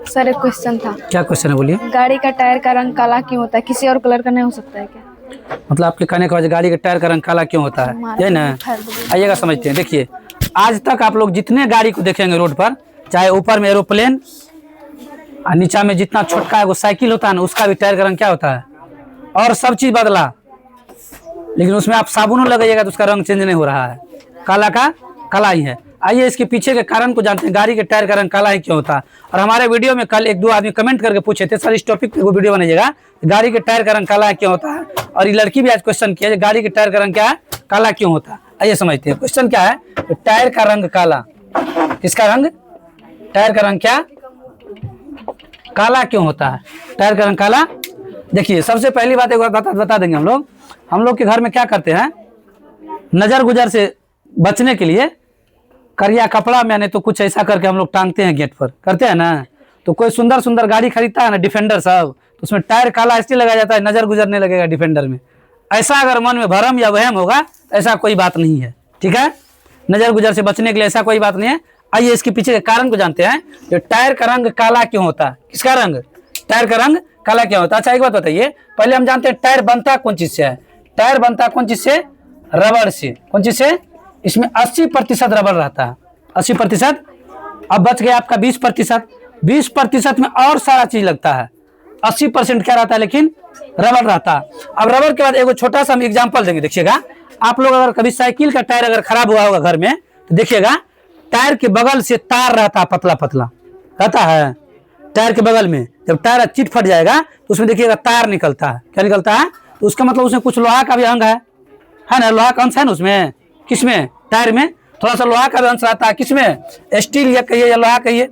Sir एक question था। क्या क्वेश्चन है, बोलिए। गाड़ी का टायर का रंग काला क्यों होता है? किसी और कलर का नहीं हो सकता है क्या? मतलब आपके कहने का वजह गाड़ी के टायर का रंग काला क्यों होता है, यही ना? आइएगा समझते हैं। देखिए, आज तक आप लोग जितने गाड़ी को देखेंगे रोड पर, चाहे ऊपर में एरोप्लेन और नीचा में जितना छोटका वो साइकिल होता है ना, उसका भी टायर का रंग क्या होता है? और सब चीज बदला, लेकिन उसमें आप साबुन लगाइएगा तो उसका रंग चेंज नहीं हो रहा है, काला का काला ही है। आइए इसके पीछे के कारण को जानते हैं, गाड़ी के टायर का रंग काला ही क्यों होता है। और हमारे वीडियो में कल एक दो आदमी कमेंट करके पूछे थे, सर इस टॉपिक पे वो वीडियो बनाइएगा, गाड़ी के टायर का रंग काला क्यों होता है। और ये लड़की भी आज क्वेश्चन किया, गाड़ी के टायर का रंग क्या है, काला क्यों होता है। आइए समझते हैं क्वेश्चन क्या है। तो टायर का रंग काला, किसका रंग, टायर का रंग क्या काला क्यों होता है, टायर का रंग काला। देखिए सबसे पहली बात एक बात बता देंगे, हम लोग के घर में क्या करते हैं, नजर गुजर से बचने के लिए करिया कपड़ा में नहीं तो कुछ ऐसा करके हम लोग टांगते हैं गेट पर, करते हैं ना। तो कोई सुंदर सुंदर गाड़ी खरीदता है ना, डिफेंडर सब, तो उसमें टायर काला इसलिए लगाया जाता है, नजर गुजर नहीं लगेगा डिफेंडर में। ऐसा अगर मन में भरम या वहम होगा, ऐसा कोई बात नहीं है, ठीक है। नजर गुजर से बचने के लिए ऐसा कोई बात नहीं है। आइए इसके पीछे के कारण को जानते हैं। जो टायर का रंग काला क्यों होता है, किसका रंग, टायर का रंग काला क्यों होता है। अच्छा एक बात बताइए, पहले हम जानते हैं टायर बनता कौन चीज से है। टायर बनता कौन चीज से, रबड़ से। कौन चीज से, इसमें 80% रबड़ रहता है, 80%। अब बच गया आपका 20%। 20% में और सारा चीज लगता है, 80% क्या रहता है, लेकिन रबड़ रहता है। अब रबड़ के बाद एक छोटा सा हम एग्जाम्पल देंगे, देखिएगा। आप लोग अगर कभी साइकिल का टायर अगर खराब हुआ होगा घर में, तो देखिएगा टायर के बगल से तार रहता है, पतला पतला रहता है टायर के बगल में। जब टायर चिट फट जाएगा तो उसमें देखिएगा तार निकलता है, क्या निकलता है, तो उसका मतलब उसमें कुछ लोहा का भी अंग है ना, लोहा का अंश है ना उसमें। किसमें, टायर में थोड़ा सा लोहा का भी अंश रहता है। किसमें, स्टील या कहिए या लोहा कहिए।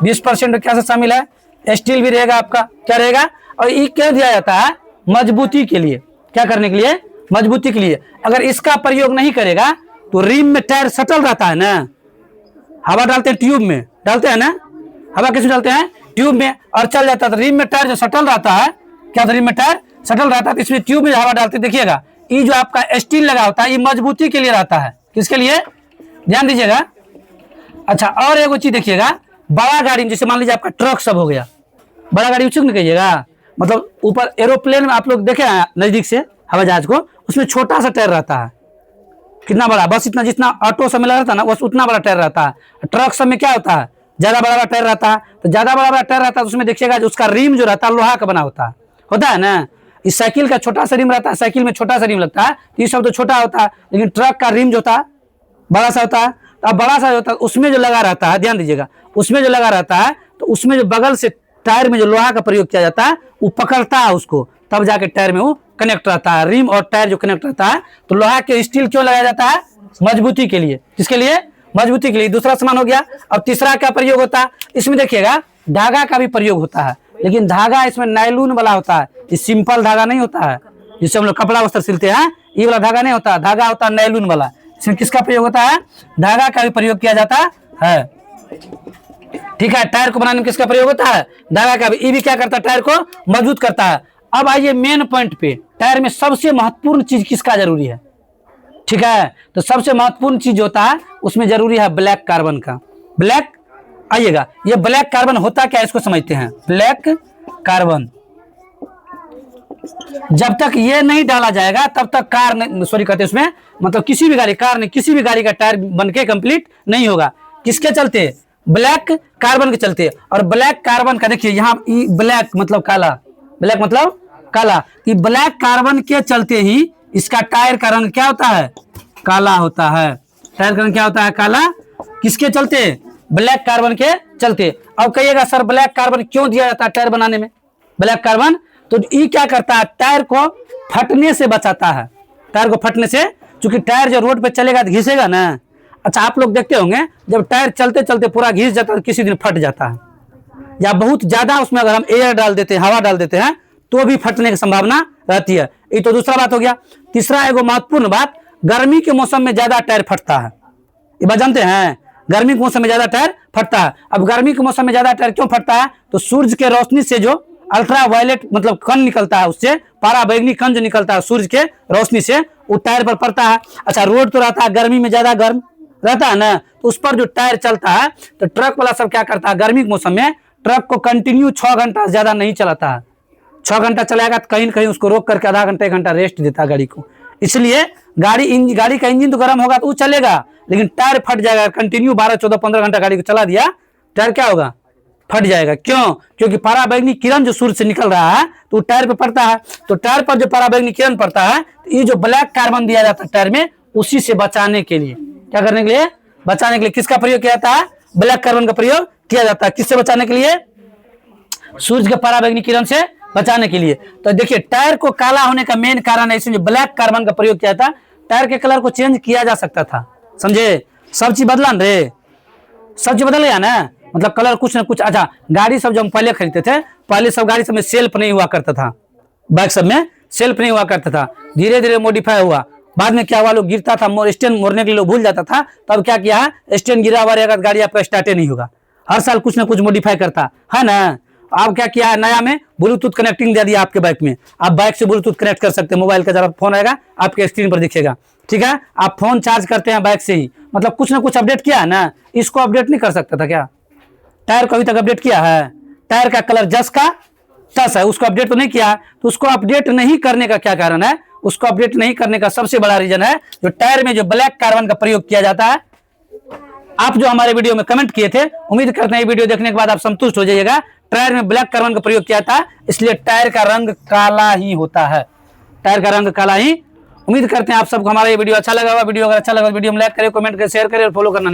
20% क्या से शामिल है, स्टील भी रहेगा आपका, क्या रहेगा। और ये क्यों दिया जाता है, मजबूती के लिए, क्या करने के लिए, मजबूती के लिए। अगर इसका प्रयोग नहीं करेगा तो रिम में टायर सटल रहता है ना, हवा डालते हैं ट्यूब में, डालते हैं ना हवा, किसमें डालते हैं, ट्यूब में, और चल जाता है। तो रिम में टायर जो सटल रहता है, क्या रिम में टायर सटल रहता है, तो इसमें ट्यूब में हवा डालते देखिएगा। ये जो आपका स्टील लगा होता है, ये मजबूती के लिए रहता है, किसके लिए, ध्यान दीजिएगा। अच्छा और एक चीज देखिएगा, बड़ा गाड़ी जैसे मान लीजिए आपका ट्रक सब हो गया, बड़ा गाड़ी उछुक नहीं कहिएगा, मतलब ऊपर एरोप्लेन में आप लोग देखे हैं नजदीक से हवाई जहाज को, उसमें छोटा सा टायर रहता है, कितना बड़ा, बस इतना जितना ऑटो सब में लगा रहता है ना, बस उतना बड़ा टायर रहता है। ट्रक सब में क्या होता है, ज्यादा बड़ा टायर रहता है। तो ज्यादा बड़ा टायर रहता है तो उसमें देखिएगा उसका रिम जो रहता है लोहा का बना होता है ना। इस साइकिल का छोटा सा रिम रहता है, साइकिल में छोटा सा रिम लगता है, ये सब तो छोटा होता है, लेकिन ट्रक का रिम जो होता है बड़ा सा होता है। तो अब बड़ा सा होता है उसमें जो लगा रहता है, ध्यान दीजिएगा, उसमें जो लगा रहता है, तो उसमें जो बगल से टायर में जो लोहा का प्रयोग किया जाता है, वो पकड़ता है उसको, तब जाके टायर में वो कनेक्ट रहता है। रिम और टायर जो कनेक्ट रहता है, तो लोहा के स्टील क्यों लगाया जाता है, मजबूती के लिए। किसके लिए, मजबूती के लिए। दूसरा सामान हो गया। अब तीसरा क्या प्रयोग होता है, इसमें देखिएगा धागा का भी प्रयोग होता है, लेकिन धागा इसमें नायलून वाला होता है, ये सिंपल धागा नहीं होता है जिससे हम लोग कपड़ा वस्त्र सिलते हैं, ये वाला धागा नहीं होता, धागा होता है नायलून वाला। इसमें किसका प्रयोग होता है, धागा का भी प्रयोग किया जाता है, ठीक है। टायर को बनाने में किसका प्रयोग होता है, धागा का भी। ये भी क्या करता है, टायर को मजबूत करता है। अब आइए मेन पॉइंट पे, टायर में सबसे महत्वपूर्ण चीज किसका जरूरी है, ठीक है। तो सबसे महत्वपूर्ण चीज होता है उसमें जरूरी है ब्लैक कार्बन का। ब्लैक, आइएगा ये ब्लैक कार्बन होता क्या है इसको समझते हैं। ब्लैक कार्बन जब तक ये नहीं डाला जाएगा तब तक कार सॉरी कहते हैं उसमें, मतलब किसी भी गाड़ी, कार नहीं, किसी भी गाड़ी का टायर बनके कंप्लीट नहीं होगा। किसके चलते, ब्लैक कार्बन के चलते। और ब्लैक कार्बन का देखिए यहाँ ब्लैक मतलब काला, ब्लैक मतलब काला, कि ब्लैक कार्बन के चलते ही इसका टायर का रंग क्या होता है, काला होता है। टायर का रंग क्या होता है, काला, किसके चलते, ब्लैक कार्बन के चलते। अब कहिएगा सर ब्लैक कार्बन क्यों दिया जाता है टायर बनाने में, ब्लैक कार्बन, तो ये क्या करता है, टायर को फटने से बचाता है, टायर को फटने से, क्योंकि टायर जो रोड पे चलेगा तो घिसेगा ना। अच्छा आप लोग देखते होंगे जब टायर चलते चलते पूरा घिस जाता है, किसी दिन फट जाता है, या बहुत ज्यादा उसमें अगर हम एयर डाल देते हैं, हवा डाल देते हैं, तो भी फटने की संभावना रहती है। ये तो दूसरा बात हो गया। तीसरा एगो महत्वपूर्ण बात, गर्मी के मौसम में ज्यादा टायर फटता है, ये बात जानते हैं, गर्मी के मौसम में ज्यादा टायर फटता है। अब गर्मी के मौसम में ज्यादा टायर क्यों फटता है, तो सूर्य के रोशनी से जो अल्ट्रा वायलेट मतलब कण निकलता है, उससे पारा बैगनी कण जो निकलता है सूर्य के रोशनी से, वो टायर पर पड़ता है। अच्छा रोड तो रहता है गर्मी में ज्यादा गर्म रहता है ना, तो उस पर जो टायर चलता है, तो ट्रक वाला सब क्या करता है, गर्मी के मौसम में ट्रक को कंटिन्यू 6 घंटा से ज्यादा नहीं चलाता है। 6 घंटा चलाएगा तो कहीं न कहीं उसको रोक करके आधा घंटा 1 घंटा रेस्ट देता है गाड़ी को। इसलिए गाड़ी का इंजन तो गर्म होगा तो वो चलेगा, लेकिन टायर फट जाएगा। कंटिन्यू 12, 14, 15 घंटा गाड़ी को चला दिया, टायर क्या होगा? फट जाएगा। क्यों? क्योंकि पराबैंगनी किरण जो सूर्य से निकल रहा है तो वो टायर पे पड़ता है। तो टायर पर जो पराबैंगनी किरण पड़ता है तो ये जो ब्लैक कार्बन दिया जाता है टायर में, उसी से बचाने के लिए, क्या करने के लिए? बचाने के लिए किसका प्रयोग किया जाता है? ब्लैक कार्बन का प्रयोग किया जाता है। किससे बचाने के लिए? सूर्य के पराबैंगनी किरण से बचाने के लिए। तो देखिए, टायर को काला होने का मेन कारण है इसमें ब्लैक कार्बन का प्रयोग किया था। टायर के कलर को चेंज किया जा सकता था, समझे? सब चीज बदला रे, सब चीज बदल गया ना, मतलब कलर कुछ ना कुछ। अच्छा, गाड़ी सब जो हम पहले खरीदते थे, पहले सब गाड़ी सब में सेल्फ नहीं हुआ करता था, बाइक सब में सेल्फ नहीं हुआ करता था। धीरे धीरे मॉडिफाई हुआ। बाद में क्या हुआ, लोग गिरता था, स्टैंड मोड़ने के लिए भूल जाता था, तब क्या किया है, स्टैंड गिरा हुआ रहेगा गाड़ी आपका स्टार्ट नहीं होगा। हर साल कुछ ना कुछ मॉडिफाई करता है ना। अब क्या किया है नया में, ब्लूटूथ कनेक्टिंग दे दिया आपके बाइक में। आप बाइक से ब्लूटूथ कनेक्ट कर सकते हैं। मोबाइल का जब फोन आएगा आपके स्क्रीन पर दिखेगा, ठीक है? आप फोन चार्ज करते हैं बाइक से ही, मतलब कुछ ना कुछ अपडेट किया है ना। इसको अपडेट नहीं कर सकता था क्या? टायर को अभी तक अपडेट किया है? टायर का कलर जस का तस है, उसको अपडेट तो नहीं किया। तो उसको अपडेट नहीं करने का क्या कारण है? उसको अपडेट नहीं करने का सबसे बड़ा रीजन है जो टायर में जो ब्लैक कार्बन का प्रयोग किया जाता है। आप जो हमारे वीडियो में कमेंट किए थे, उम्मीद करते हैं वीडियो देखने के बाद आप संतुष्ट हो जाइएगा। टायर में ब्लैक कार्बन का प्रयोग किया था, इसलिए टायर का रंग काला ही होता है। टायर का रंग काला ही। उम्मीद करते हैं आप सबको हमारा ये वीडियो अच्छा लगा होगा। वीडियो अगर अच्छा लगा तो वीडियो में लाइक करें, कमेंट करें, शेयर करें और फॉलो करना नहीं